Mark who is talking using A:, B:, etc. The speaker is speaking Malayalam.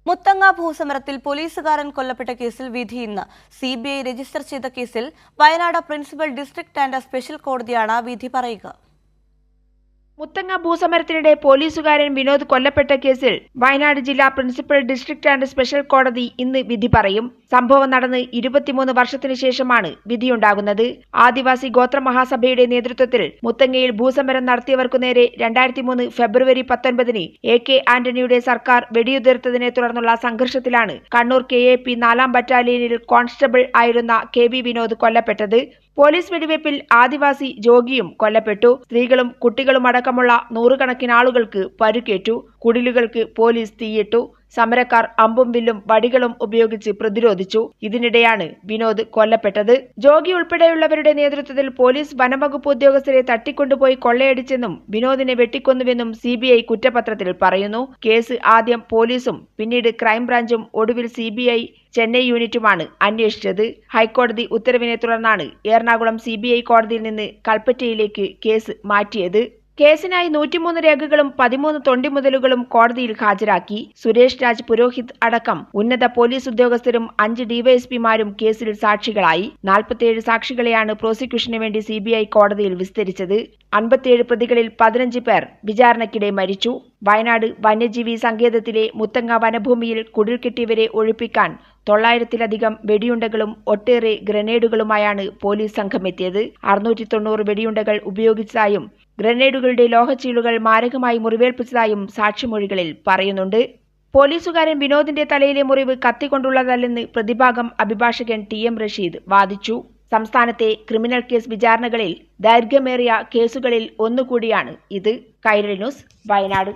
A: മുത്തങ്ങ ഭൂസമരത്തിൽ പോലീസുകാരൻ കൊല്ലപ്പെട്ട കേസിൽ വിധി ഇന്ന്. സിബിഐ രജിസ്റ്റർ ചെയ്ത കേസിൽ Wayanad principal district and special കോടതിയാണ് വിധി പറയുക.
B: മുത്തങ്ങ ഭൂസമരത്തിനിടെ പോലീസുകാരൻ വിനോദ് കൊല്ലപ്പെട്ട കേസിൽ വയനാട് ജില്ലാ പ്രിൻസിപ്പൽ ഡിസ്ട്രിക്ട് ആൻഡ് സ്പെഷ്യൽ കോടതി ഇന്ന് വിധി പറയും. സംഭവം നടന്ന് 23 വർഷത്തിനു ശേഷമാണ് വിധിയുണ്ടാകുന്നത്. ആദിവാസി ഗോത്ര മഹാസഭയുടെ നേതൃത്വത്തിൽ മുത്തങ്ങയിൽ ഭൂസമരം നടത്തിയവർക്കു നേരെ 2003 ഫെബ്രുവരി 19 AK ആന്റണിയുടെ സർക്കാർ വെടിയുതിർത്തതിനെ തുടർന്നുള്ള സംഘർഷത്തിലാണ് കണ്ണൂർ KAP 4ാം ബറ്റാലിയനിൽ കോൺസ്റ്റബിൾ ആയിരുന്ന KV വിനോദ് കൊല്ലപ്പെട്ടത്. പോലീസ് വെടിവയ്പിൽ ആദിവാസി ജോഗിയും കൊല്ലപ്പെട്ടു. സ്ത്രീകളും കുട്ടികളുമടക്കമുള്ള നൂറുകണക്കിന് ആളുകൾക്ക് പരുക്കേറ്റു. കുടിലുകൾക്ക് പോലീസ് തീയിട്ടു. സമരക്കാർ അമ്പും വില്ലും വടികളും ഉപയോഗിച്ച് പ്രതിരോധിച്ചു. ഇതിനിടെയാണ് വിനോദ് കൊല്ലപ്പെട്ടത്. ജോഗി ഉൾപ്പെടെയുള്ളവരുടെ നേതൃത്വത്തിൽ പോലീസ് വനംവകുപ്പ് ഉദ്യോഗസ്ഥരെ തട്ടിക്കൊണ്ടുപോയി കൊള്ളയടിച്ചെന്നും വിനോദിനെ വെട്ടിക്കൊന്നുവെന്നും CBI കുറ്റപത്രത്തിൽ പറയുന്നു. കേസ് ആദ്യം പോലീസും പിന്നീട് ക്രൈംബ്രാഞ്ചും ഒടുവിൽ CBI ചെന്നൈ യൂണിറ്റുമാണ് അന്വേഷിച്ചത്. ഹൈക്കോടതി ഉത്തരവിനെ തുടർന്നാണ് എറണാകുളം CBI കോടതിയിൽ നിന്ന് കൽപ്പറ്റയിലേക്ക് കേസ് മാറ്റിയത്. കേസിനായി 103 രേഖകളും 13 തൊണ്ടിമുതലുകളും കോടതിയിൽ ഹാജരാക്കി. സുരേഷ് രാജ് പുരോഹിത് അടക്കം ഉന്നത പോലീസ് ഉദ്യോഗസ്ഥരും 5 DYSPമാരും കേസിൽ സാക്ഷികളായി. 47 സാക്ഷികളെയാണ് പ്രോസിക്യൂഷന് വേണ്ടി CBI കോടതിയിൽ വിസ്തരിച്ചത്. 57 പ്രതികളിൽ 15 പേർ വിചാരണയ്ക്കിടെ മരിച്ചു. വയനാട് വന്യജീവി സങ്കേതത്തിലെ മുത്തങ്ങ വനഭൂമിയിൽ കുടിൽ കെട്ടിയവരെ ഒഴിപ്പിക്കാൻ 900-ലധികം വെടിയുണ്ടകളും ഒട്ടേറെ ഗ്രനേഡുകളുമായാണ് പോലീസ് സംഘമെത്തിയത്. 690 വെടിയുണ്ടകൾ ഉപയോഗിച്ചതായും ഗ്രനേഡുകളുടെ ലോഹച്ചീളുകൾ മാരകമായി മുറിവേൽപ്പിച്ചതായും സാക്ഷിമൊഴികളിൽ പറയുന്നുണ്ട്. പോലീസുകാരൻ വിനോദിന്റെ തലയിലെ മുറിവ് കത്തിക്കൊണ്ടുള്ളതല്ലെന്ന് പ്രതിഭാഗം അഭിഭാഷകൻ TM റഷീദ് വാദിച്ചു. സംസ്ഥാനത്തെ ക്രിമിനൽ കേസ് വിചാരണകളിൽ ദൈർഘ്യമേറിയ കേസുകളിൽ ഒന്നുകൂടിയാണ് ഇത്. കൈരളി ന്യൂസ്, വയനാട്.